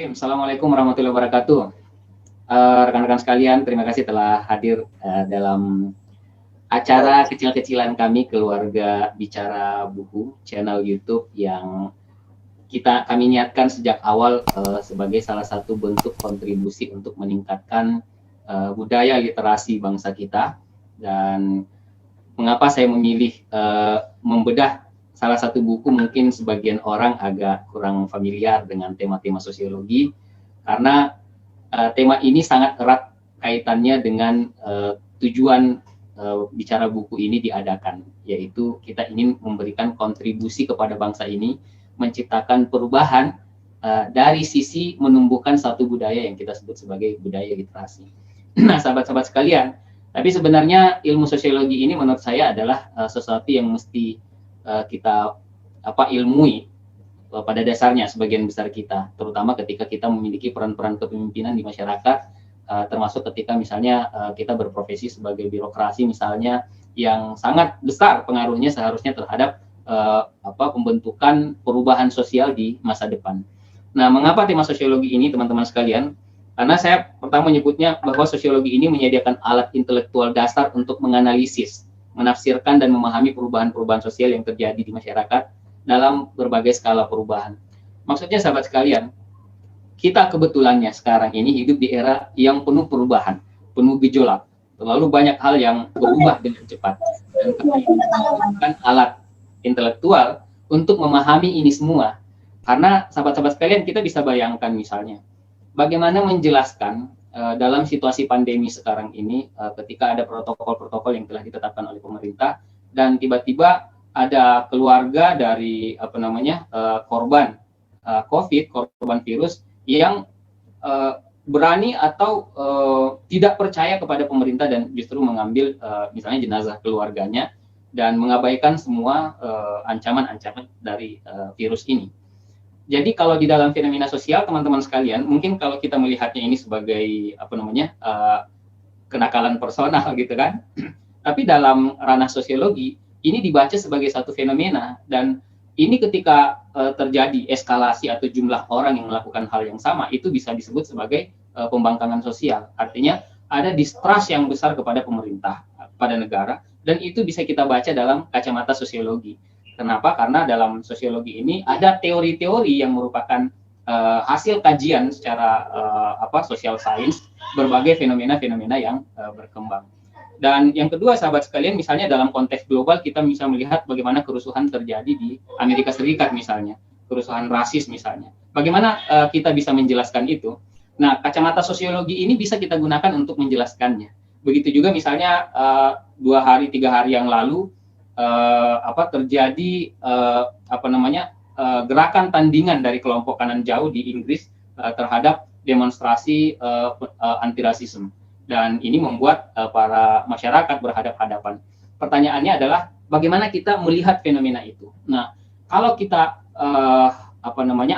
Assalamualaikum warahmatullahi wabarakatuh. Rekan-rekan sekalian, terima kasih telah hadir dalam acara kecil-kecilan kami Keluarga Bicara Buku, channel YouTube yang kami niatkan sejak awal sebagai salah satu bentuk kontribusi untuk meningkatkan budaya literasi bangsa kita. Dan mengapa saya memilih membedah salah satu buku, mungkin sebagian orang agak kurang familiar dengan tema-tema sosiologi, karena tema ini sangat erat kaitannya dengan tujuan bicara buku ini diadakan, yaitu kita ingin memberikan kontribusi kepada bangsa ini, menciptakan perubahan dari sisi menumbuhkan satu budaya yang kita sebut sebagai budaya literasi. Nah, sahabat-sahabat sekalian, tapi sebenarnya ilmu sosiologi ini menurut saya adalah sesuatu yang mesti kita ilmui pada dasarnya sebagian besar kita, terutama ketika kita memiliki peran-peran kepemimpinan di masyarakat, termasuk ketika misalnya kita berprofesi sebagai birokrasi misalnya, yang sangat besar pengaruhnya seharusnya terhadap pembentukan perubahan sosial di masa depan. Nah, mengapa tema sosiologi ini, teman-teman sekalian? Karena saya pertama menyebutnya bahwa sosiologi ini menyediakan alat intelektual dasar untuk menganalisis, menafsirkan dan memahami perubahan-perubahan sosial yang terjadi di masyarakat dalam berbagai skala perubahan. Maksudnya, sahabat sekalian, kita kebetulannya sekarang ini hidup di era yang penuh perubahan, penuh gejolak, terlalu banyak hal yang berubah dengan cepat. Dan kami membutuhkan alat intelektual untuk memahami ini semua. Karena sahabat-sahabat sekalian, kita bisa bayangkan misalnya, bagaimana menjelaskan dalam situasi pandemi sekarang ini, ketika ada protokol-protokol yang telah ditetapkan oleh pemerintah, dan tiba-tiba ada keluarga dari korban COVID, korban virus yang berani atau tidak percaya kepada pemerintah dan justru mengambil misalnya jenazah keluarganya dan mengabaikan semua ancaman-ancaman dari virus ini. Jadi kalau di dalam fenomena sosial, teman-teman sekalian, mungkin kalau kita melihatnya ini sebagai kenakalan personal gitu kan, tapi dalam ranah sosiologi ini dibaca sebagai satu fenomena, dan ini ketika terjadi eskalasi atau jumlah orang yang melakukan hal yang sama, itu bisa disebut sebagai pembangkangan sosial. Artinya ada distrust yang besar kepada pemerintah, pada negara, dan itu bisa kita baca dalam kacamata sosiologi. Kenapa? Karena dalam sosiologi ini ada teori-teori yang merupakan hasil kajian secara social science berbagai fenomena-fenomena yang berkembang. Dan yang kedua, sahabat sekalian, misalnya dalam konteks global kita bisa melihat bagaimana kerusuhan terjadi di Amerika Serikat misalnya, kerusuhan rasis misalnya. Bagaimana kita bisa menjelaskan itu? Nah, kacamata sosiologi ini bisa kita gunakan untuk menjelaskannya. Begitu juga misalnya 2-3 hari yang lalu terjadi gerakan tandingan dari kelompok kanan jauh di Inggris terhadap demonstrasi anti rasisme, dan ini membuat para masyarakat berhadap-hadapan. Pertanyaannya adalah bagaimana kita melihat fenomena itu. Nah, kalau kita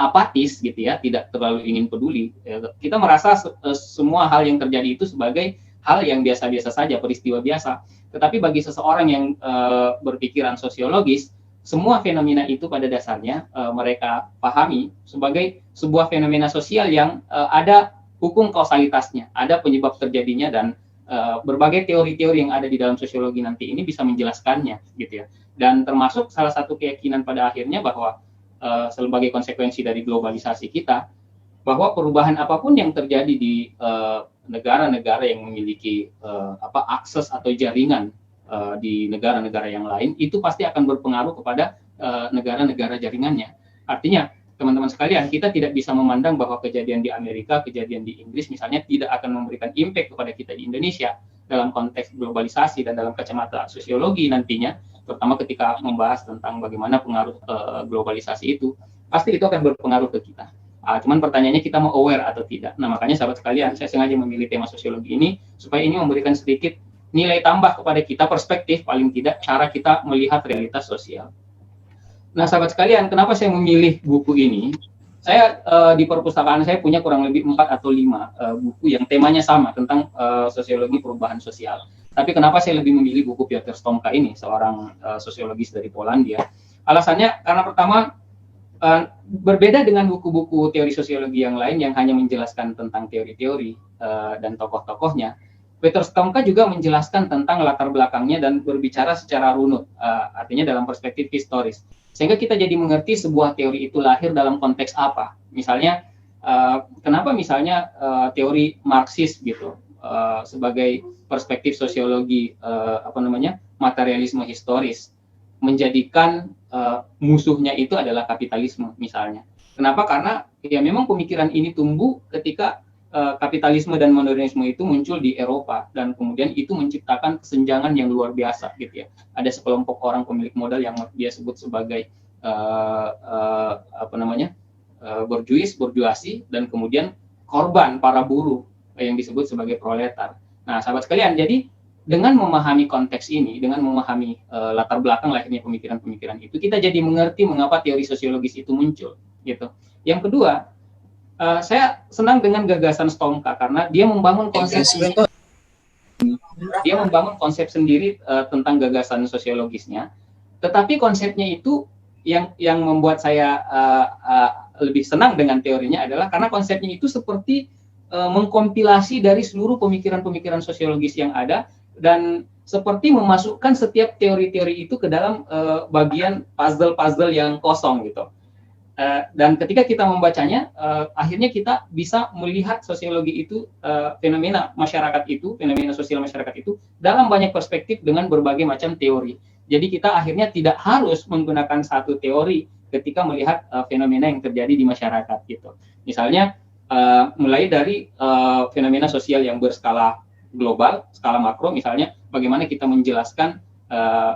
apatis gitu ya, tidak terlalu ingin peduli, kita merasa semua hal yang terjadi itu sebagai hal yang biasa-biasa saja, peristiwa biasa. Tetapi bagi seseorang yang berpikiran sosiologis, semua fenomena itu pada dasarnya mereka pahami sebagai sebuah fenomena sosial yang ada hukum kausalitasnya, ada penyebab terjadinya, dan berbagai teori-teori yang ada di dalam sosiologi nanti ini bisa menjelaskannya, gitu ya. Dan termasuk salah satu keyakinan pada akhirnya bahwa sebagai konsekuensi dari globalisasi kita, bahwa perubahan apapun yang terjadi di negara-negara yang memiliki akses atau jaringan di negara-negara yang lain, itu pasti akan berpengaruh kepada negara-negara jaringannya. Artinya, teman-teman sekalian, kita tidak bisa memandang bahwa kejadian di Amerika, kejadian di Inggris misalnya tidak akan memberikan impact kepada kita di Indonesia dalam konteks globalisasi dan dalam kacamata sosiologi nantinya, terutama ketika membahas tentang bagaimana pengaruh globalisasi itu, pasti itu akan berpengaruh ke kita. Cuman pertanyaannya kita mau aware atau tidak. Nah, makanya sahabat sekalian, saya sengaja memilih tema sosiologi ini supaya ini memberikan sedikit nilai tambah kepada kita, perspektif paling tidak cara kita melihat realitas sosial. Nah, sahabat sekalian, kenapa saya memilih buku ini? Saya di perpustakaan saya punya kurang lebih 4 atau 5 buku yang temanya sama tentang sosiologi perubahan sosial. Tapi kenapa saya lebih memilih buku Piotr Stomka ini, seorang sosiologis dari Polandia? Alasannya karena pertama, Berbeda dengan buku-buku teori sosiologi yang lain yang hanya menjelaskan tentang teori-teori dan tokoh-tokohnya, Peter Stonka juga menjelaskan tentang latar belakangnya dan berbicara secara runut, artinya dalam perspektif historis. Sehingga kita jadi mengerti sebuah teori itu lahir dalam konteks apa. Misalnya, kenapa misalnya teori Marxis gitu sebagai perspektif sosiologi materialisme historis menjadikan musuhnya itu adalah kapitalisme misalnya. Kenapa? Karena ya memang pemikiran ini tumbuh ketika kapitalisme dan modernisme itu muncul di Eropa dan kemudian itu menciptakan kesenjangan yang luar biasa gitu ya. Ada sekelompok orang pemilik modal yang dia sebut sebagai borjuasi dan kemudian korban para buruh yang disebut sebagai proletar. Nah, sahabat sekalian, jadi dengan memahami konteks ini, dengan memahami latar belakang lahirnya pemikiran-pemikiran itu, kita jadi mengerti mengapa teori sosiologis itu muncul, gitu. Yang kedua, saya senang dengan gagasan Stonka karena dia membangun konsep sendiri tentang gagasan sosiologisnya. Tetapi konsepnya itu yang membuat saya lebih senang dengan teorinya adalah karena konsepnya itu seperti mengkompilasi dari seluruh pemikiran-pemikiran sosiologis yang ada dan seperti memasukkan setiap teori-teori itu ke dalam bagian puzzle-puzzle yang kosong gitu. Dan ketika kita membacanya, akhirnya kita bisa melihat sosiologi itu, fenomena masyarakat itu, fenomena sosial masyarakat itu dalam banyak perspektif dengan berbagai macam teori. Jadi kita akhirnya tidak harus menggunakan satu teori ketika melihat fenomena yang terjadi di masyarakat gitu. Misalnya mulai dari fenomena sosial yang berskala global, skala makro, misalnya bagaimana kita menjelaskan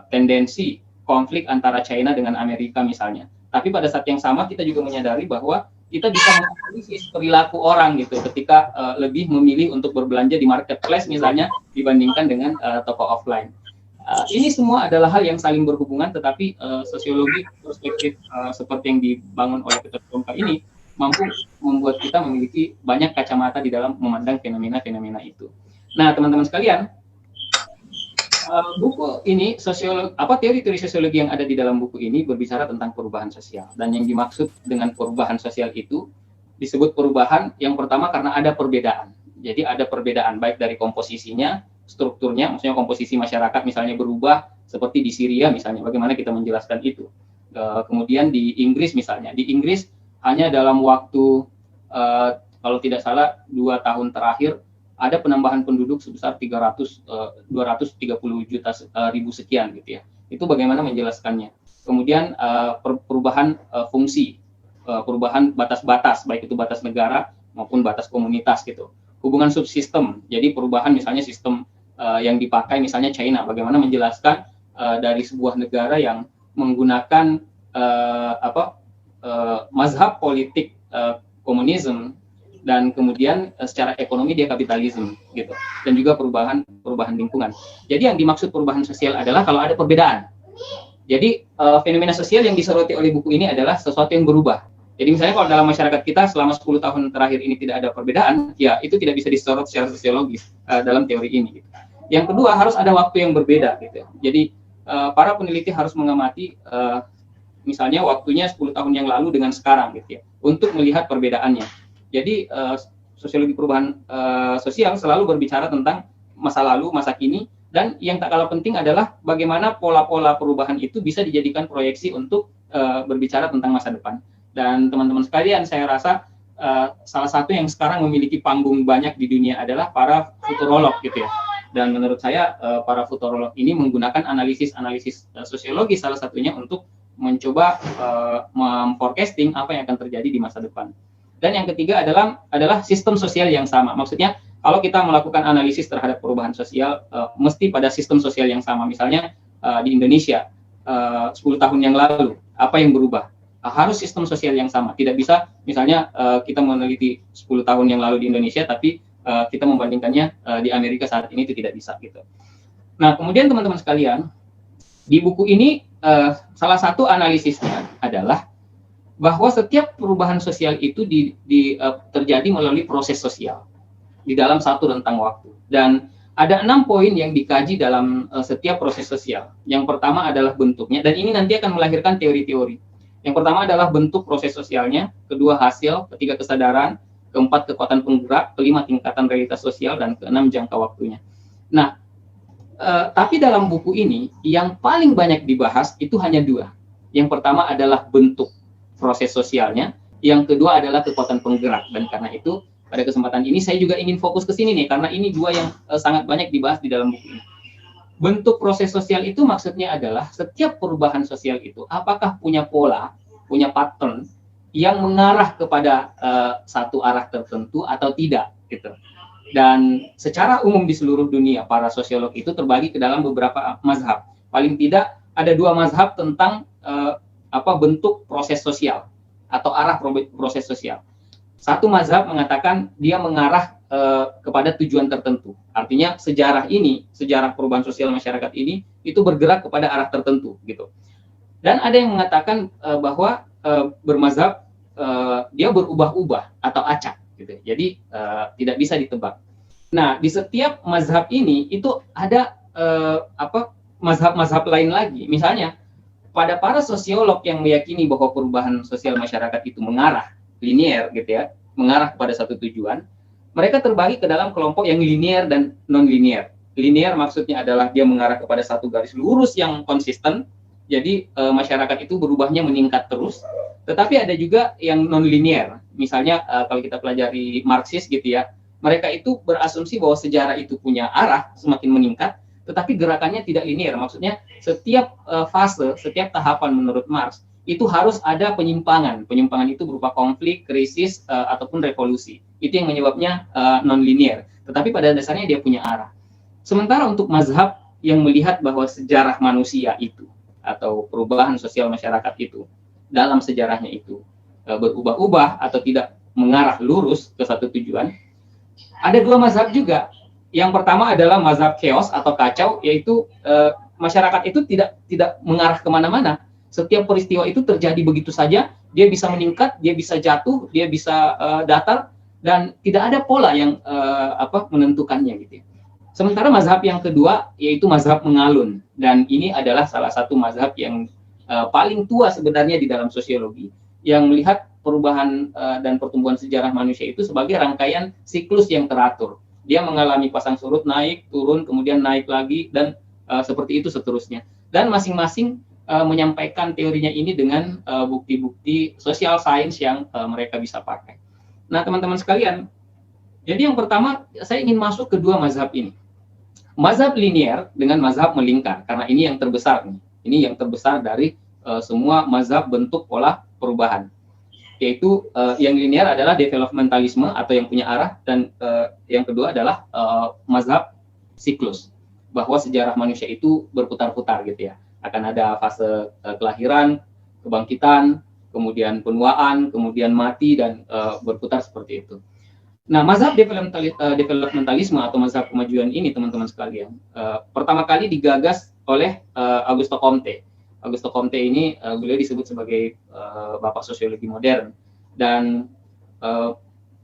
tendensi konflik antara China dengan Amerika misalnya. Tapi pada saat yang sama kita juga menyadari bahwa kita bisa menganalisis perilaku orang gitu ketika lebih memilih untuk berbelanja di marketplace misalnya dibandingkan dengan toko offline. Ini semua adalah hal yang saling berhubungan, tetapi sosiologi perspektif seperti yang dibangun oleh Peter Stonka ini mampu membuat kita memiliki banyak kacamata di dalam memandang fenomena-fenomena itu. Nah, teman-teman sekalian, buku ini teori-teori sosiologi yang ada di dalam buku ini berbicara tentang perubahan sosial, dan yang dimaksud dengan perubahan sosial itu disebut perubahan yang pertama karena ada perbedaan. Jadi ada perbedaan baik dari komposisinya, strukturnya, maksudnya komposisi masyarakat misalnya berubah seperti di Syria misalnya, bagaimana kita menjelaskan itu. Kemudian di Inggris misalnya, di Inggris hanya dalam waktu kalau tidak salah 2 tahun terakhir ada penambahan penduduk sebesar 230 ribu sekian gitu ya. Itu bagaimana menjelaskannya. Kemudian perubahan fungsi, perubahan batas-batas, baik itu batas negara maupun batas komunitas gitu. Hubungan subsistem, jadi perubahan misalnya sistem yang dipakai misalnya China, bagaimana menjelaskan dari sebuah negara yang menggunakan mazhab politik komunisme dan kemudian secara ekonomi dia kapitalisme gitu, dan juga perubahan lingkungan. Jadi yang dimaksud perubahan sosial adalah kalau ada perbedaan. Jadi fenomena sosial yang disoroti oleh buku ini adalah sesuatu yang berubah. Jadi misalnya kalau dalam masyarakat kita selama 10 tahun terakhir ini tidak ada perbedaan, ya itu tidak bisa disorot secara sosiologis dalam teori ini. Gitu. Yang kedua, harus ada waktu yang berbeda gitu. Jadi para peneliti harus mengamati misalnya waktunya 10 tahun yang lalu dengan sekarang gitu ya, untuk melihat perbedaannya. Jadi sosiologi perubahan sosial selalu berbicara tentang masa lalu, masa kini, dan yang tak kalah penting adalah bagaimana pola-pola perubahan itu bisa dijadikan proyeksi untuk berbicara tentang masa depan. Dan teman-teman sekalian, saya rasa salah satu yang sekarang memiliki panggung banyak di dunia adalah para futurolog gitu ya. Dan menurut saya para futurolog ini menggunakan analisis sosiologi salah satunya untuk mencoba memforecasting apa yang akan terjadi di masa depan. Dan yang ketiga adalah sistem sosial yang sama. Maksudnya kalau kita melakukan analisis terhadap perubahan sosial mesti pada sistem sosial yang sama. Misalnya di Indonesia 10 tahun yang lalu apa yang berubah? Harus sistem sosial yang sama. Tidak bisa misalnya kita meneliti 10 tahun yang lalu di Indonesia tapi kita membandingkannya di Amerika saat ini, itu tidak bisa gitu. Nah, kemudian teman-teman sekalian, di buku ini salah satu analisisnya adalah bahwa setiap perubahan sosial itu terjadi melalui proses sosial di dalam satu rentang waktu. Dan ada 6 poin yang dikaji dalam setiap proses sosial. Yang pertama adalah bentuknya, dan ini nanti akan melahirkan teori-teori. Yang pertama adalah bentuk proses sosialnya, kedua hasil, ketiga kesadaran, keempat kekuatan penggerak, kelima tingkatan realitas sosial, dan keenam jangka waktunya. Nah, tapi dalam buku ini yang paling banyak dibahas itu hanya dua. Yang pertama adalah bentuk proses sosialnya, yang kedua adalah kekuatan penggerak. Dan karena itu pada kesempatan ini saya juga ingin fokus ke sini nih, karena ini dua yang sangat banyak dibahas di dalam buku ini. Bentuk proses sosial itu maksudnya adalah setiap perubahan sosial itu apakah punya pola, punya pattern yang mengarah kepada satu arah tertentu atau tidak gitu. Dan secara umum di seluruh dunia para sosiolog itu terbagi ke dalam beberapa mazhab. Paling tidak ada dua mazhab tentang bentuk proses sosial atau arah proses sosial. Satu mazhab mengatakan dia mengarah kepada tujuan tertentu. Artinya sejarah ini, sejarah perubahan sosial masyarakat ini itu bergerak kepada arah tertentu gitu. Dan ada yang mengatakan bahwa bermazhab dia berubah-ubah atau acak gitu. Jadi tidak bisa ditebak. Nah, di setiap mazhab ini itu ada mazhab-mazhab lain lagi. Misalnya pada para sosiolog yang meyakini bahwa perubahan sosial masyarakat itu mengarah linear gitu ya, mengarah kepada satu tujuan, mereka terbagi ke dalam kelompok yang linear dan non-linear. Linear maksudnya adalah dia mengarah kepada satu garis lurus yang konsisten, jadi masyarakat itu berubahnya meningkat terus. Tetapi ada juga yang non-linear. Misalnya kalau kita pelajari Marxis gitu ya, mereka itu berasumsi bahwa sejarah itu punya arah semakin meningkat, tetapi gerakannya tidak linear. Maksudnya setiap fase, setiap tahapan menurut Marx, itu harus ada penyimpangan. Penyimpangan itu berupa konflik, krisis, ataupun revolusi. Itu yang menyebabnya non-linear. Tetapi pada dasarnya dia punya arah. Sementara untuk mazhab yang melihat bahwa sejarah manusia itu, atau perubahan sosial masyarakat itu, dalam sejarahnya itu, berubah-ubah atau tidak mengarah lurus ke satu tujuan, ada dua mazhab juga. Yang pertama adalah mazhab chaos atau kacau, yaitu masyarakat itu tidak mengarah kemana-mana. Setiap peristiwa itu terjadi begitu saja, dia bisa meningkat, dia bisa jatuh, dia bisa datar, dan tidak ada pola yang menentukannya gitu. Sementara mazhab yang kedua yaitu mazhab mengalun, dan ini adalah salah satu mazhab yang paling tua sebenarnya di dalam sosiologi, yang melihat perubahan dan pertumbuhan sejarah manusia itu sebagai rangkaian siklus yang teratur. Dia mengalami pasang surut, naik, turun, kemudian naik lagi, dan seperti itu seterusnya. Dan masing-masing menyampaikan teorinya ini dengan bukti-bukti sosial sains yang mereka bisa pakai. Nah, teman-teman sekalian, jadi yang pertama saya ingin masuk ke dua mazhab ini. Mazhab linear dengan mazhab melingkar, karena ini yang terbesar nih. Ini yang terbesar dari semua mazhab bentuk pola perubahan. Yaitu yang linear adalah developmentalisme atau yang punya arah, dan yang kedua adalah mazhab siklus, bahwa sejarah manusia itu berputar-putar gitu ya. Akan ada fase kelahiran, kebangkitan, kemudian penuaan, kemudian mati, dan berputar seperti itu. Nah, mazhab developmentalisme atau mazhab kemajuan ini, teman-teman sekalian, pertama kali digagas oleh Augusto Comte. Augusto Comte ini beliau disebut sebagai bapak sosiologi modern. Dan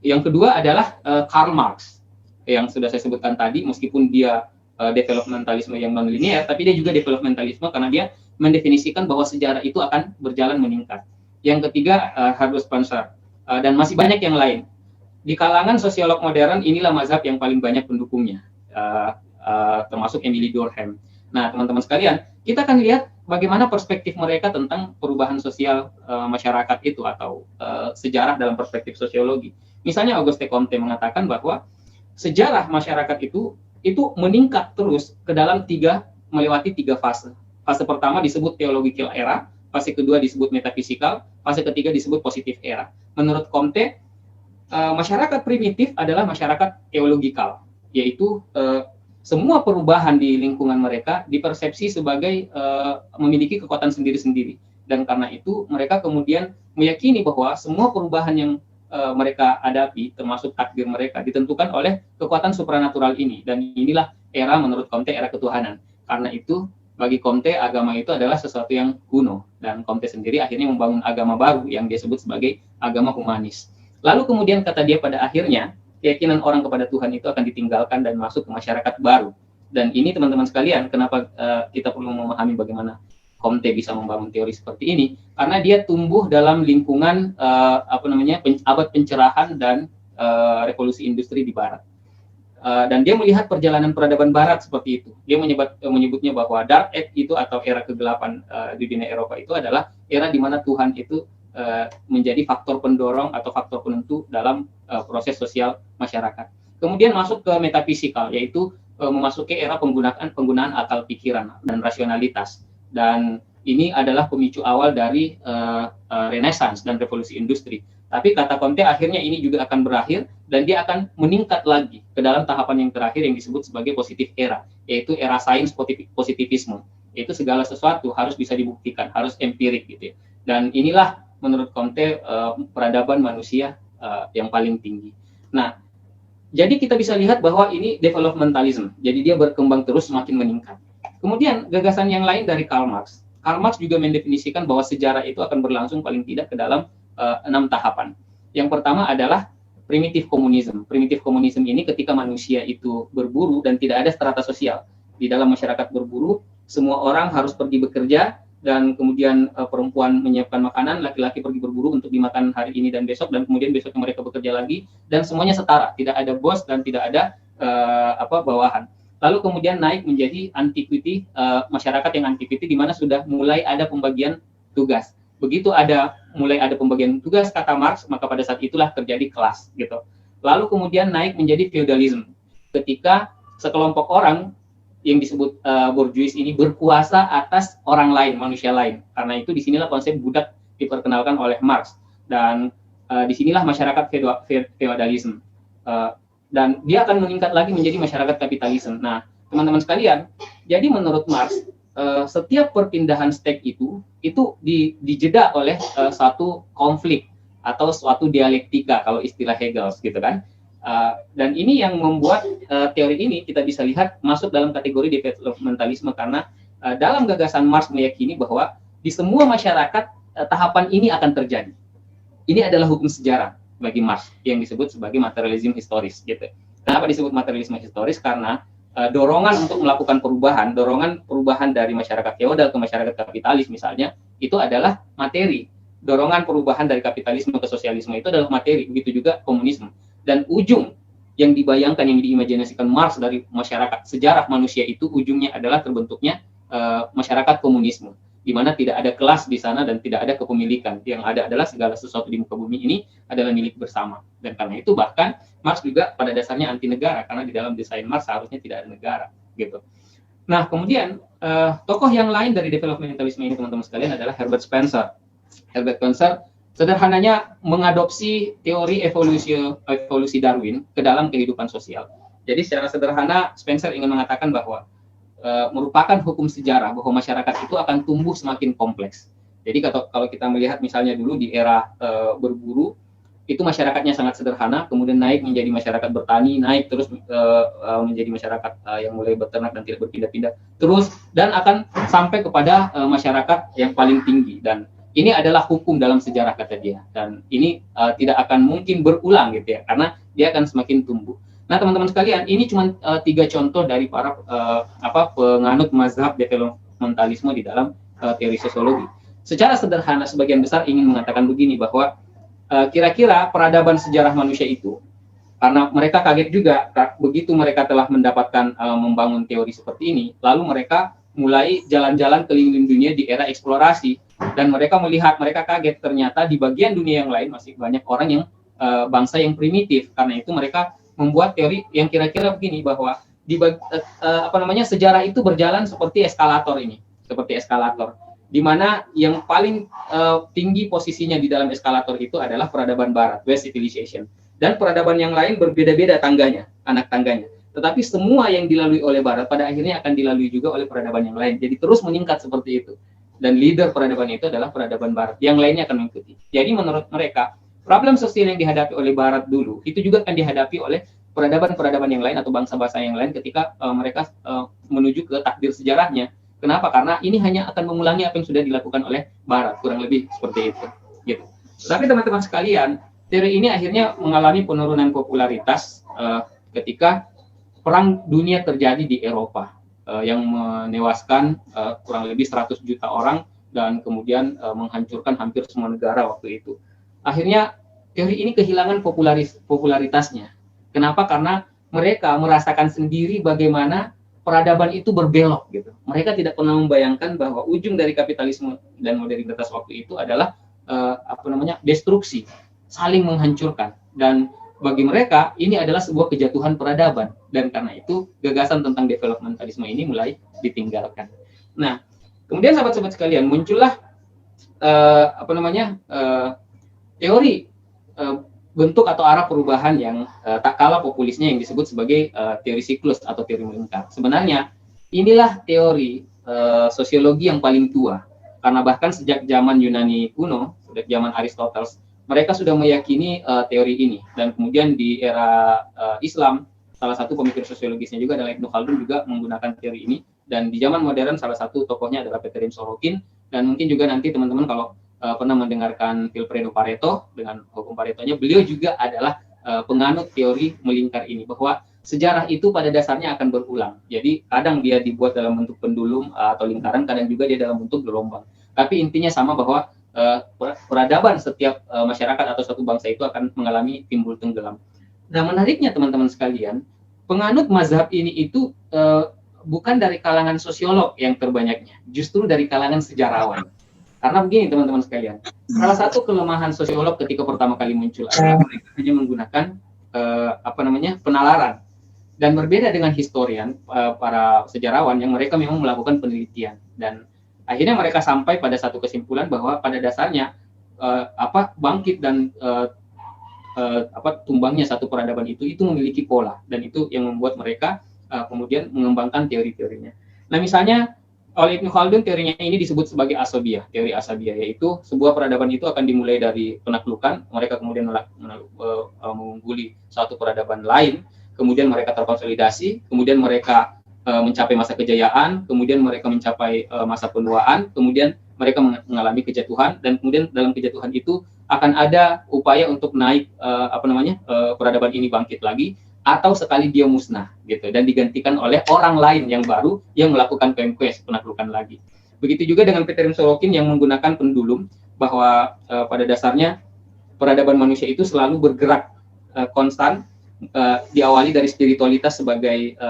yang kedua adalah Karl Marx, yang sudah saya sebutkan tadi, meskipun dia developmentalisme yang non-linear, tapi dia juga developmentalisme karena dia mendefinisikan bahwa sejarah itu akan berjalan meningkat. Yang ketiga, Herbert Spencer, dan masih banyak yang lain. Di kalangan sosiolog modern, inilah mazhab yang paling banyak pendukungnya, termasuk Emily Durkheim. Nah, teman-teman sekalian, kita akan lihat bagaimana perspektif mereka tentang perubahan sosial masyarakat itu, atau sejarah dalam perspektif sosiologi. Misalnya Auguste Comte mengatakan bahwa sejarah masyarakat itu meningkat terus ke dalam melewati tiga fase. Fase pertama disebut theological era, fase kedua disebut metafisikal, fase ketiga disebut positive era. Menurut Comte, masyarakat primitif adalah masyarakat theological, yaitu semua perubahan di lingkungan mereka dipersepsi sebagai memiliki kekuatan sendiri-sendiri. Dan karena itu mereka kemudian meyakini bahwa semua perubahan yang mereka hadapi, termasuk takdir mereka, ditentukan oleh kekuatan supranatural ini. Dan inilah era, menurut Comte, era ketuhanan. Karena itu, bagi Comte, agama itu adalah sesuatu yang kuno. Dan Comte sendiri akhirnya membangun agama baru yang dia sebut sebagai agama humanis. Lalu kemudian kata dia pada akhirnya, keyakinan orang kepada Tuhan itu akan ditinggalkan dan masuk ke masyarakat baru. Dan ini, teman-teman sekalian, kenapa kita perlu memahami bagaimana Comte bisa membangun teori seperti ini? Karena dia tumbuh dalam lingkungan abad pencerahan dan revolusi industri di Barat. Dan dia melihat perjalanan peradaban Barat seperti itu. Dia menyebutnya bahwa Dark Age itu atau era kegelapan di dunia Eropa itu adalah era di mana Tuhan itu menjadi faktor pendorong atau faktor penentu dalam proses sosial masyarakat. Kemudian masuk ke metafisikal, yaitu memasuki era penggunaan akal pikiran dan rasionalitas. Dan ini adalah pemicu awal dari Renaissance dan revolusi industri. Tapi kata Comte akhirnya ini juga akan berakhir dan dia akan meningkat lagi ke dalam tahapan yang terakhir yang disebut sebagai positif era, yaitu era sains positivisme. Yaitu segala sesuatu harus bisa dibuktikan, harus empirik gitu ya. Dan inilah menurut Comte peradaban manusia yang paling tinggi. Nah, jadi kita bisa lihat bahwa ini developmentalism. Jadi dia berkembang terus semakin meningkat. Kemudian gagasan yang lain dari Karl Marx. Karl Marx juga mendefinisikan bahwa sejarah itu akan berlangsung paling tidak ke dalam 6 tahapan. Yang pertama adalah primitif komunisme. Primitif komunisme ini ketika manusia itu berburu dan tidak ada strata sosial. Di dalam masyarakat berburu, semua orang harus pergi bekerja dan kemudian perempuan menyiapkan makanan, laki-laki pergi berburu untuk dimakan hari ini dan besok, dan kemudian besoknya mereka bekerja lagi, dan semuanya setara, tidak ada bos dan tidak ada bawahan. Lalu kemudian naik menjadi antiquity, masyarakat yang antiquity di mana sudah mulai ada pembagian tugas. Begitu mulai ada pembagian tugas kata Marx, maka pada saat itulah terjadi kelas gitu. Lalu kemudian naik menjadi feudalisme. Ketika sekelompok orang yang disebut bourgeois ini berkuasa atas orang lain, manusia lain. Karena itu disinilah konsep budak diperkenalkan oleh Marx. Dan disinilah masyarakat feudalisme. Dan dia akan meningkat lagi menjadi masyarakat kapitalisme. Nah, teman-teman sekalian, jadi menurut Marx, setiap perpindahan stake itu dijeda oleh suatu konflik atau suatu dialektika kalau istilah Hegel gitu kan. Dan ini yang membuat teori ini kita bisa lihat masuk dalam kategori developmentalisme karena dalam gagasan Marx meyakini bahwa di semua masyarakat tahapan ini akan terjadi. Ini adalah hukum sejarah bagi Marx yang disebut sebagai materialisme historis gitu. Kenapa disebut materialisme historis? Karena dorongan untuk melakukan dorongan perubahan dari masyarakat feodal ke masyarakat kapitalis misalnya, itu adalah materi. Dorongan perubahan dari kapitalisme ke sosialisme itu adalah materi, begitu juga komunisme. Dan ujung yang dibayangkan, yang diimajinasikan Marx dari masyarakat sejarah manusia itu, ujungnya adalah terbentuknya masyarakat komunisme, di mana tidak ada kelas di sana dan tidak ada kepemilikan. Yang ada adalah segala sesuatu di muka bumi ini adalah milik bersama. Dan karena itu bahkan Marx juga pada dasarnya anti negara, karena di dalam desain Marx seharusnya tidak ada negara gitu. Nah, kemudian tokoh yang lain dari developmentalisme ini teman-teman sekalian adalah Herbert Spencer. Herbert Spencer sederhananya mengadopsi teori evolusi Darwin ke dalam kehidupan sosial. Jadi secara sederhana Spencer ingin mengatakan bahwa merupakan hukum sejarah bahwa masyarakat itu akan tumbuh semakin kompleks. Jadi kalau kita melihat misalnya dulu di era berburu, itu masyarakatnya sangat sederhana, kemudian naik menjadi masyarakat bertani, naik terus menjadi masyarakat yang mulai beternak dan tidak berpindah-pindah terus, dan akan sampai kepada masyarakat yang paling tinggi. Dan ini adalah hukum dalam sejarah kata dia, dan ini tidak akan mungkin berulang gitu ya, karena dia akan semakin tumbuh. Nah teman-teman sekalian, ini cuma 3 contoh dari para penganut mazhab developmentalisme di dalam teori sosiologi. Secara sederhana sebagian besar ingin mengatakan begini, bahwa kira-kira peradaban sejarah manusia itu, karena mereka kaget juga begitu mereka telah mendapatkan membangun teori seperti ini, lalu mereka mulai jalan-jalan keliling dunia di era eksplorasi, dan mereka kaget ternyata di bagian dunia yang lain masih banyak orang yang bangsa yang primitif. Karena itu mereka membuat teori yang kira-kira begini, bahwa sejarah itu berjalan seperti eskalator ini, di mana yang paling tinggi posisinya di dalam eskalator itu adalah peradaban Barat, West Civilization, dan peradaban yang lain berbeda-beda tangganya, anak tangganya. Tetapi semua yang dilalui oleh Barat pada akhirnya akan dilalui juga oleh peradaban yang lain. Jadi terus meningkat seperti itu. Dan leader peradaban itu adalah peradaban Barat. Yang lainnya akan mengikuti. Jadi menurut mereka, problem sosial yang dihadapi oleh Barat dulu itu juga akan dihadapi oleh peradaban-peradaban yang lain atau bangsa-bangsa yang lain ketika mereka menuju ke takdir sejarahnya. Kenapa? Karena ini hanya akan mengulangi apa yang sudah dilakukan oleh Barat, kurang lebih seperti itu. Gitu. Tapi teman-teman sekalian, teori ini akhirnya mengalami penurunan popularitas ketika Perang Dunia terjadi di Eropa. yang menewaskan kurang lebih 100 juta orang dan kemudian menghancurkan hampir semua negara waktu itu. Akhirnya teori ini kehilangan popularitasnya. Kenapa? Karena mereka merasakan sendiri bagaimana peradaban itu berbelok gitu. Mereka tidak pernah membayangkan bahwa ujung dari kapitalisme dan modernitas waktu itu adalah destruksi, saling menghancurkan. Dan bagi mereka ini adalah sebuah kejatuhan peradaban, dan karena itu gagasan tentang developmentalisme ini mulai ditinggalkan. Nah, kemudian sahabat-sahabat sekalian, muncullah teori bentuk atau arah perubahan yang tak kalah populisnya yang disebut sebagai teori siklus atau teori melingkar. Sebenarnya inilah teori sosiologi yang paling tua, karena bahkan sejak zaman Yunani kuno, sejak zaman Aristoteles, mereka sudah meyakini teori ini. Dan kemudian di era Islam, salah satu pemikir sosiologisnya juga adalah Ibnu Khaldun juga menggunakan teori ini. Dan di zaman modern salah satu tokohnya adalah Peter Sorokin. Dan mungkin juga nanti teman-teman kalau pernah mendengarkan Vilfredo Pareto dengan hukum Paretonya, beliau juga adalah penganut teori melingkar ini, bahwa sejarah itu pada dasarnya akan berulang. Jadi kadang dia dibuat dalam bentuk pendulum atau lingkaran, kadang juga dia dalam bentuk gelombang. Tapi intinya sama, bahwa peradaban setiap masyarakat atau satu bangsa itu akan mengalami timbul tenggelam. Nah, menariknya teman-teman sekalian, penganut mazhab ini itu bukan dari kalangan sosiolog yang terbanyaknya, justru dari kalangan sejarawan. Karena begini teman-teman sekalian, salah satu kelemahan sosiolog ketika pertama kali muncul adalah mereka hanya menggunakan penalaran. Dan berbeda dengan historian, para sejarawan yang mereka memang melakukan penelitian, dan akhirnya mereka sampai pada satu kesimpulan bahwa pada dasarnya bangkit dan tumbangnya satu peradaban itu memiliki pola, dan itu yang membuat mereka kemudian mengembangkan teori-teorinya. Nah, misalnya oleh Ibnu Khaldun teorinya ini disebut sebagai asabiah, teori asabiah, yaitu sebuah peradaban itu akan dimulai dari penaklukan, mereka kemudian mengungguli suatu peradaban lain, kemudian mereka terkonsolidasi, kemudian mereka mencapai masa kejayaan, kemudian mereka mencapai masa penuaan, kemudian mereka mengalami kejatuhan, dan kemudian dalam kejatuhan itu akan ada upaya untuk naik peradaban ini bangkit lagi, atau sekali dia musnah gitu, dan digantikan oleh orang lain yang baru yang melakukan conquest, penaklukan lagi. Begitu juga dengan Peter Sorokin yang menggunakan pendulum, bahwa pada dasarnya peradaban manusia itu selalu bergerak konstan, diawali dari spiritualitas sebagai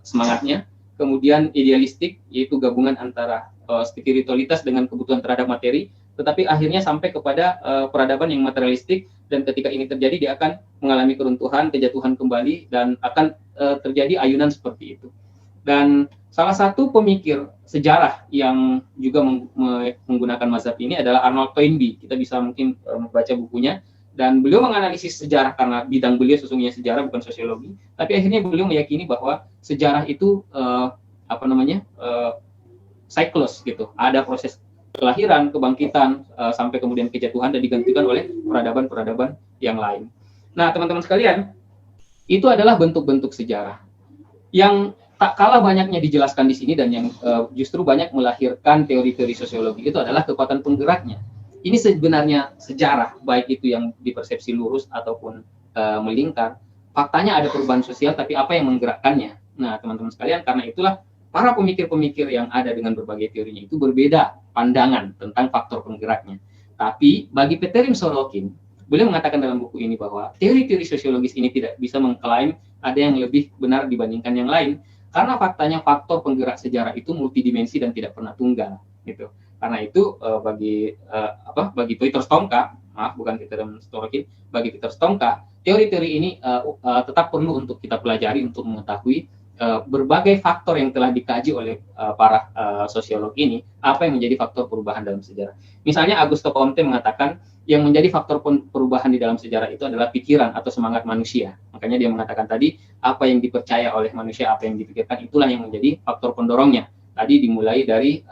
semangatnya, kemudian idealistik, yaitu gabungan antara spiritualitas dengan kebutuhan terhadap materi, tetapi akhirnya sampai kepada peradaban yang materialistik, dan ketika ini terjadi dia akan mengalami keruntuhan, kejatuhan kembali, dan akan terjadi ayunan seperti itu. Dan salah satu pemikir sejarah yang juga menggunakan mazhab ini adalah Arnold Toynbee. Kita bisa mungkin membaca bukunya, dan beliau menganalisis sejarah karena bidang beliau sesungguhnya sejarah bukan sosiologi, tapi akhirnya beliau meyakini bahwa sejarah itu siklus gitu, ada proses kelahiran, kebangkitan, sampai kemudian kejatuhan, dan digantikan oleh peradaban-peradaban yang lain. Nah, teman-teman sekalian, itu adalah bentuk-bentuk sejarah yang tak kalah banyaknya dijelaskan di sini, dan yang justru banyak melahirkan teori-teori sosiologi itu adalah kekuatan penggeraknya. Ini sebenarnya sejarah, baik itu yang dipersepsi lurus ataupun melingkar, faktanya ada perubahan sosial, tapi apa yang menggerakkannya? Nah, teman-teman sekalian, karena itulah para pemikir-pemikir yang ada dengan berbagai teorinya itu berbeda pandangan tentang faktor penggeraknya. Tapi bagi Peter Sorokin, beliau mengatakan dalam buku ini bahwa teori-teori sosiologis ini tidak bisa mengklaim ada yang lebih benar dibandingkan yang lain, karena faktanya faktor penggerak sejarah itu multidimensi dan tidak pernah tunggal, gitu. Karena itu bagi Peter Stonka, bukan Peter Sorokin, bagi Peter Stonka, teori-teori ini tetap perlu untuk kita pelajari untuk mengetahui berbagai faktor yang telah dikaji oleh para sosiolog ini, apa yang menjadi faktor perubahan dalam sejarah. Misalnya Augusto Comte mengatakan yang menjadi faktor perubahan di dalam sejarah itu adalah pikiran atau semangat manusia. Makanya dia mengatakan tadi, apa yang dipercaya oleh manusia, apa yang dipikirkan, itulah yang menjadi faktor pendorongnya. Tadi dimulai dari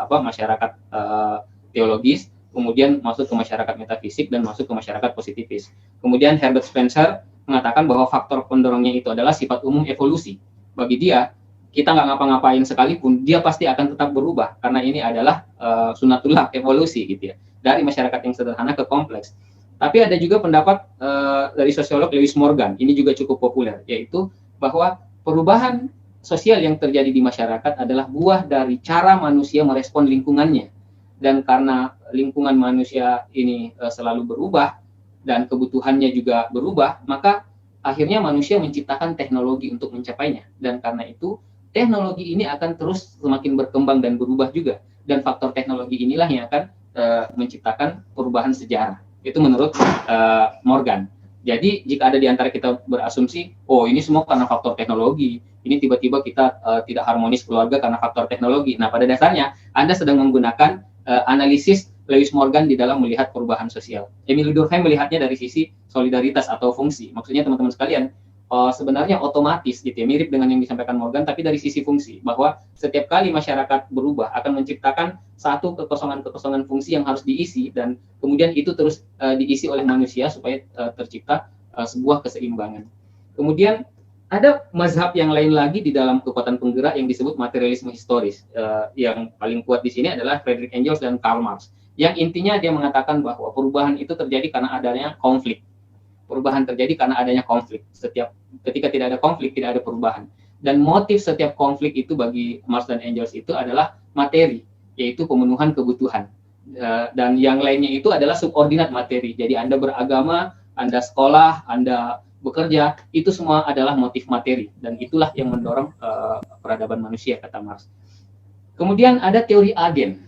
masyarakat teologis, kemudian masuk ke masyarakat metafisik, dan masuk ke masyarakat positifis. Kemudian Herbert Spencer mengatakan bahwa faktor pendorongnya itu adalah sifat umum evolusi. Bagi dia, kita nggak ngapa-ngapain sekalipun, dia pasti akan tetap berubah, karena ini adalah sunatullah, evolusi gitu ya, dari masyarakat yang sederhana ke kompleks. Tapi ada juga pendapat dari sosiolog Lewis Morgan, ini juga cukup populer, yaitu bahwa perubahan sosial yang terjadi di masyarakat adalah buah dari cara manusia merespon lingkungannya. Dan karena lingkungan manusia ini selalu berubah dan kebutuhannya juga berubah, maka akhirnya manusia menciptakan teknologi untuk mencapainya. Dan karena itu teknologi ini akan terus semakin berkembang dan berubah juga. Dan faktor teknologi inilah yang akan menciptakan perubahan sejarah. Itu menurut Morgan. Jadi jika ada di antara kita berasumsi, oh ini semua karena faktor teknologi, ini tiba-tiba kita tidak harmonis keluarga karena faktor teknologi. Nah, pada dasarnya Anda sedang menggunakan analisis Lewis Morgan di dalam melihat perubahan sosial. Emil Durkheim melihatnya dari sisi solidaritas atau fungsi. Maksudnya teman-teman sekalian, sebenarnya otomatis gitu ya, mirip dengan yang disampaikan Morgan, tapi dari sisi fungsi, bahwa setiap kali masyarakat berubah akan menciptakan satu kekosongan-kekosongan fungsi yang harus diisi, dan kemudian itu terus diisi oleh manusia supaya tercipta sebuah keseimbangan. Kemudian ada mazhab yang lain lagi di dalam kekuatan penggerak yang disebut materialisme historis. Yang paling kuat di sini adalah Friedrich Engels dan Karl Marx. Yang intinya dia mengatakan bahwa perubahan itu terjadi karena adanya konflik. Perubahan terjadi karena adanya konflik. Ketika tidak ada konflik, tidak ada perubahan. Dan motif setiap konflik itu bagi Marx dan Engels itu adalah materi, yaitu pemenuhan kebutuhan. Dan yang lainnya itu adalah subordinat materi. Jadi Anda beragama, Anda sekolah, Anda bekerja, itu semua adalah motif materi. Dan itulah yang mendorong peradaban manusia, kata Marx. Kemudian ada teori agen.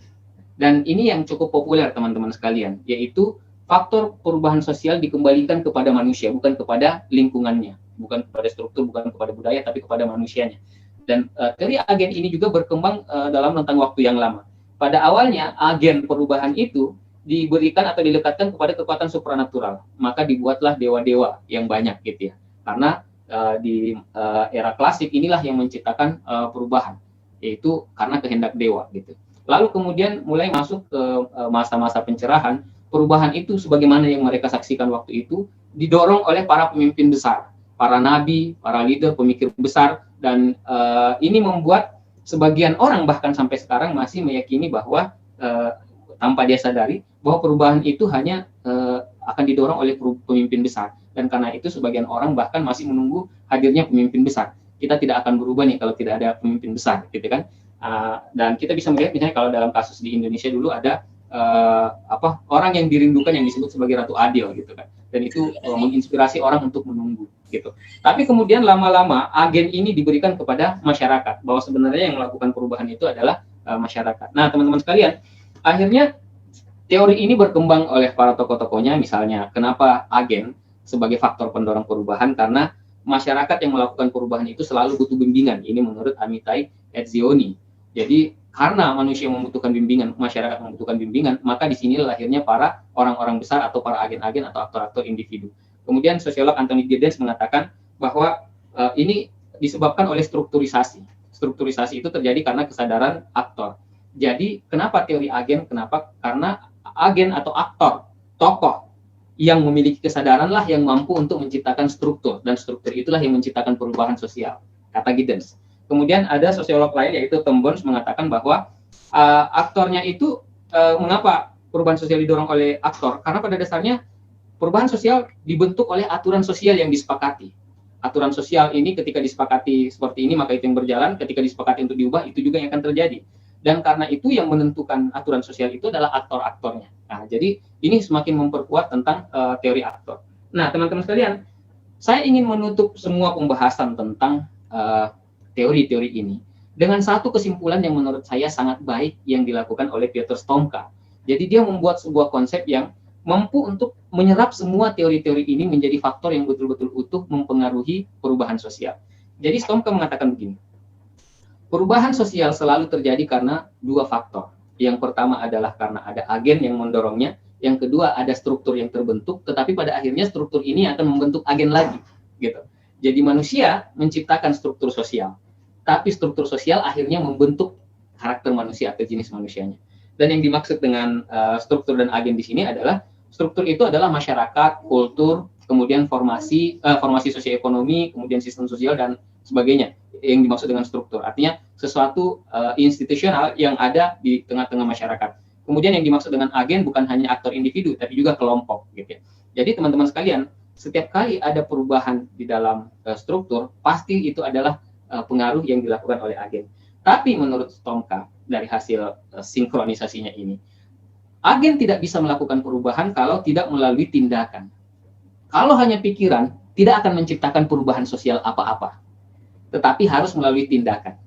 Dan ini yang cukup populer, teman-teman sekalian, yaitu faktor perubahan sosial dikembalikan kepada manusia, bukan kepada lingkungannya, bukan kepada struktur, bukan kepada budaya, tapi kepada manusianya. Dan teori agen ini juga berkembang dalam rentang waktu yang lama. Pada awalnya, agen perubahan itu diberikan atau dilekatkan kepada kekuatan supranatural. Maka dibuatlah dewa-dewa yang banyak gitu ya. Karena di era klasik inilah yang menciptakan perubahan, yaitu karena kehendak dewa gitu. Lalu kemudian mulai masuk ke masa-masa pencerahan. Perubahan itu sebagaimana yang mereka saksikan waktu itu didorong oleh para pemimpin besar, para nabi, para leader, pemikir besar, dan ini membuat sebagian orang bahkan sampai sekarang masih meyakini bahwa tanpa dia sadari bahwa perubahan itu hanya akan didorong oleh pemimpin besar, dan karena itu sebagian orang bahkan masih menunggu hadirnya pemimpin besar. Kita tidak akan berubah nih kalau tidak ada pemimpin besar, gitu kan? Dan kita bisa melihat misalnya kalau dalam kasus di Indonesia dulu ada orang yang dirindukan yang disebut sebagai Ratu Adil gitu kan, dan itu menginspirasi orang untuk menunggu gitu. Tapi kemudian lama-lama agen ini diberikan kepada masyarakat, bahwa sebenarnya yang melakukan perubahan itu adalah masyarakat. Nah, teman-teman sekalian, akhirnya teori ini berkembang oleh para tokoh-tokohnya. Misalnya kenapa agen sebagai faktor pendorong perubahan, karena masyarakat yang melakukan perubahan itu selalu butuh bimbingan. Ini menurut Amitai Etzioni. Jadi karena manusia membutuhkan bimbingan, masyarakat membutuhkan bimbingan, maka di sini lahirnya para orang-orang besar atau para agen-agen atau aktor-aktor individu. Kemudian sosiolog Anthony Giddens mengatakan bahwa ini disebabkan oleh strukturisasi. Strukturisasi itu terjadi karena kesadaran aktor. Jadi kenapa teori agen? Kenapa? Karena agen atau aktor, tokoh yang memiliki kesadaranlah yang mampu untuk menciptakan struktur, dan struktur itulah yang menciptakan perubahan sosial, kata Giddens. Kemudian ada sosiolog lain yaitu Tom Burns mengatakan bahwa aktornya itu mengapa perubahan sosial didorong oleh aktor? Karena pada dasarnya perubahan sosial dibentuk oleh aturan sosial yang disepakati. Aturan sosial ini ketika disepakati seperti ini, maka itu yang berjalan. Ketika disepakati untuk diubah, itu juga yang akan terjadi. Dan karena itu yang menentukan aturan sosial itu adalah aktor-aktornya. Nah, jadi ini semakin memperkuat tentang teori aktor. Nah, teman-teman sekalian, saya ingin menutup semua pembahasan tentang teori-teori ini dengan satu kesimpulan yang menurut saya sangat baik yang dilakukan oleh Pieter Stomka. Jadi dia membuat sebuah konsep yang mampu untuk menyerap semua teori-teori ini menjadi faktor yang betul-betul utuh mempengaruhi perubahan sosial. Jadi Stomka mengatakan begini, perubahan sosial selalu terjadi karena dua faktor. Yang pertama adalah karena ada agen yang mendorongnya, yang kedua ada struktur yang terbentuk, tetapi pada akhirnya struktur ini akan membentuk agen lagi, gitu. Jadi manusia menciptakan struktur sosial, tapi struktur sosial akhirnya membentuk karakter manusia atau jenis manusianya. Dan yang dimaksud dengan struktur dan agen di sini adalah struktur itu adalah masyarakat, kultur, kemudian formasi sosioekonomi, kemudian sistem sosial dan sebagainya. Yang dimaksud dengan struktur artinya sesuatu institusional yang ada di tengah-tengah masyarakat. Kemudian yang dimaksud dengan agen bukan hanya aktor individu, tapi juga kelompok, gitu ya. Jadi teman-teman sekalian, setiap kali ada perubahan di dalam struktur, pasti itu adalah pengaruh yang dilakukan oleh agen. Tapi menurut Tomka, dari hasil sinkronisasinya ini, agen tidak bisa melakukan perubahan kalau tidak melalui tindakan. Kalau hanya pikiran, tidak akan menciptakan perubahan sosial apa-apa, tetapi harus melalui tindakan.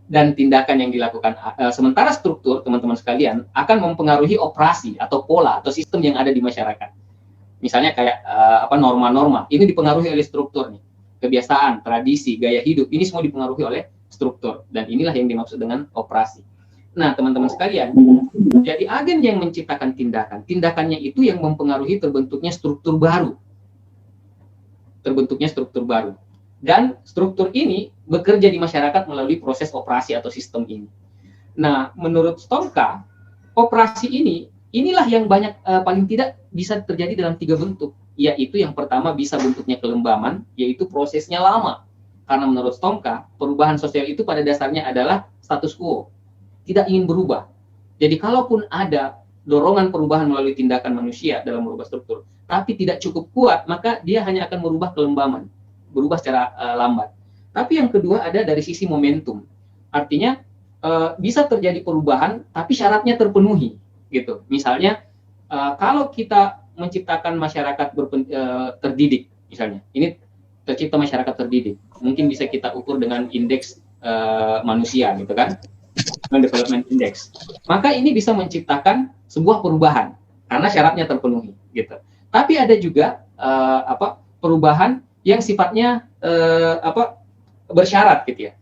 Dan tindakan yang dilakukan, sementara struktur, teman-teman sekalian, akan mempengaruhi operasi atau pola atau sistem yang ada di masyarakat. Misalnya kayak norma-norma, ini dipengaruhi oleh struktur nih. Kebiasaan, tradisi, gaya hidup, ini semua dipengaruhi oleh struktur. Dan inilah yang dimaksud dengan operasi. Nah, teman-teman sekalian, jadi agen yang menciptakan tindakan, tindakannya itu yang mempengaruhi terbentuknya struktur baru. Dan struktur ini bekerja di masyarakat melalui proses operasi atau sistem ini. Nah, menurut Tomka, operasi inilah yang paling tidak bisa terjadi dalam 3 bentuk, yaitu yang pertama bisa bentuknya kelembaman, yaitu prosesnya lama. Karena menurut Tomka, perubahan sosial itu pada dasarnya adalah status quo, tidak ingin berubah. Jadi kalaupun ada dorongan perubahan melalui tindakan manusia dalam merubah struktur, tapi tidak cukup kuat, maka dia hanya akan merubah kelembaman, berubah secara lambat. Tapi yang kedua ada dari sisi momentum. Artinya bisa terjadi perubahan, tapi syaratnya terpenuhi, gitu. Misalnya kalau kita menciptakan masyarakat terdidik, misalnya, ini tercipta masyarakat terdidik, mungkin bisa kita ukur dengan indeks manusia, gitu kan? Development Index. Maka ini bisa menciptakan sebuah perubahan karena syaratnya terpenuhi, gitu. Tapi ada juga perubahan yang sifatnya bersyarat, gitu ya.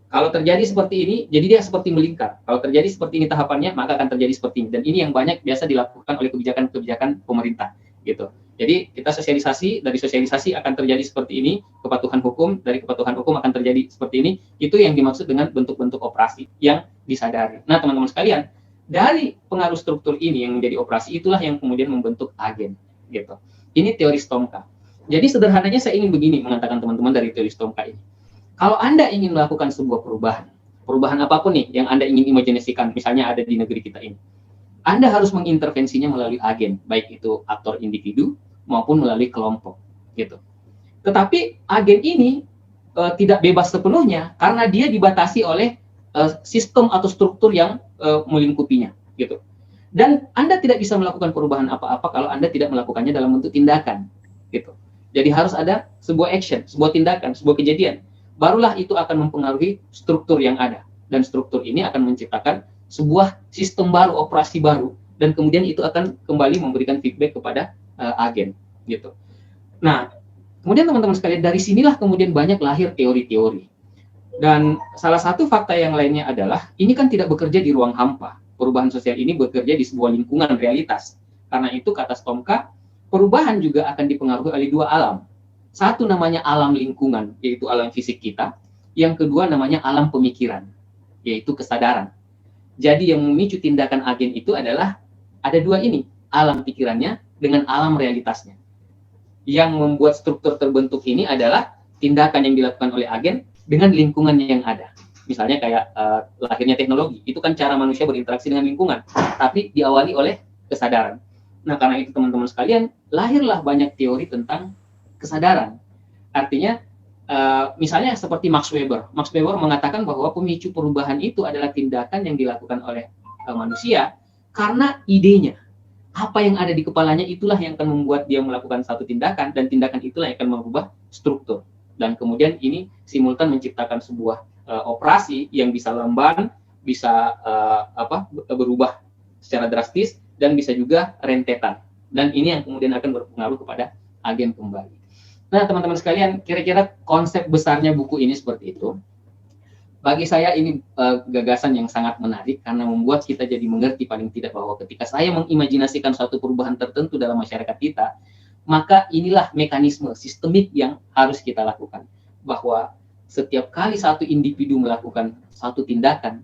Kalau terjadi seperti ini, jadi dia seperti melingkar. Kalau terjadi seperti ini tahapannya, maka akan terjadi seperti ini. Dan ini yang banyak biasa dilakukan oleh kebijakan-kebijakan pemerintah, gitu. Jadi kita sosialisasi, dari sosialisasi akan terjadi seperti ini, kepatuhan hukum, dari kepatuhan hukum akan terjadi seperti ini, itu yang dimaksud dengan bentuk-bentuk operasi yang disadari. Nah, teman-teman sekalian, dari pengaruh struktur ini yang menjadi operasi, itulah yang kemudian membentuk agen, gitu. Ini teori Tomka. Jadi sederhananya saya ingin begini mengatakan teman-teman dari teori Tomka ini. Kalau Anda ingin melakukan sebuah perubahan apapun nih yang Anda ingin imajinasikan, misalnya ada di negeri kita ini, Anda harus mengintervensinya melalui agen, baik itu aktor individu maupun melalui kelompok, gitu. Tetapi agen ini tidak bebas sepenuhnya karena dia dibatasi oleh sistem atau struktur yang melingkupinya, gitu. Dan Anda tidak bisa melakukan perubahan apa-apa kalau Anda tidak melakukannya dalam bentuk tindakan, gitu. Jadi harus ada sebuah action, sebuah tindakan, sebuah kejadian. Barulah itu akan mempengaruhi struktur yang ada. Dan struktur ini akan menciptakan sebuah sistem baru, operasi baru. Dan kemudian itu akan kembali memberikan feedback kepada agen, gitu. Nah, kemudian teman-teman sekalian, dari sinilah kemudian banyak lahir teori-teori. Dan salah satu fakta yang lainnya adalah, ini kan tidak bekerja di ruang hampa. Perubahan sosial ini bekerja di sebuah lingkungan realitas. Karena itu, kata Tomka, perubahan juga akan dipengaruhi oleh 2 alam. Satu namanya alam lingkungan, yaitu alam fisik kita. Yang kedua namanya alam pemikiran, yaitu kesadaran. Jadi yang memicu tindakan agen itu adalah, ada 2 ini, alam pikirannya dengan alam realitasnya. Yang membuat struktur terbentuk ini adalah tindakan yang dilakukan oleh agen dengan lingkungan yang ada. Misalnya kayak lahirnya teknologi, itu kan cara manusia berinteraksi dengan lingkungan, tapi diawali oleh kesadaran. Nah, karena itu teman-teman sekalian, lahirlah banyak teori tentang kesadaran. Artinya, misalnya seperti Max Weber. Max Weber mengatakan bahwa pemicu perubahan itu adalah tindakan yang dilakukan oleh manusia karena idenya. Apa yang ada di kepalanya itulah yang akan membuat dia melakukan satu tindakan, dan tindakan itulah yang akan merubah struktur. Dan kemudian ini simultan menciptakan sebuah operasi yang bisa lamban, bisa berubah secara drastis, dan bisa juga rentetan. Dan ini yang kemudian akan berpengaruh kepada agen kembali. Nah, teman-teman sekalian, kira-kira konsep besarnya buku ini seperti itu. Bagi saya ini gagasan yang sangat menarik karena membuat kita jadi mengerti paling tidak bahwa ketika saya mengimajinasikan suatu perubahan tertentu dalam masyarakat kita, maka inilah mekanisme sistemik yang harus kita lakukan. Bahwa setiap kali satu individu melakukan satu tindakan,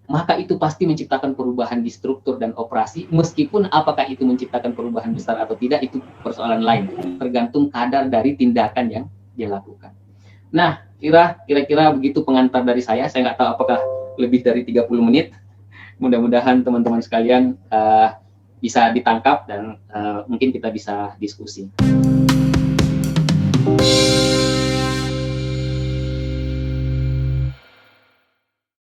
maka itu pasti menciptakan perubahan di struktur dan operasi, meskipun apakah itu menciptakan perubahan besar atau tidak, itu persoalan lain, tergantung kadar dari tindakan yang dia lakukan. Nah, kira-kira begitu pengantar dari saya nggak tahu apakah lebih dari 30 menit, mudah-mudahan teman-teman sekalian bisa ditangkap dan mungkin kita bisa diskusi.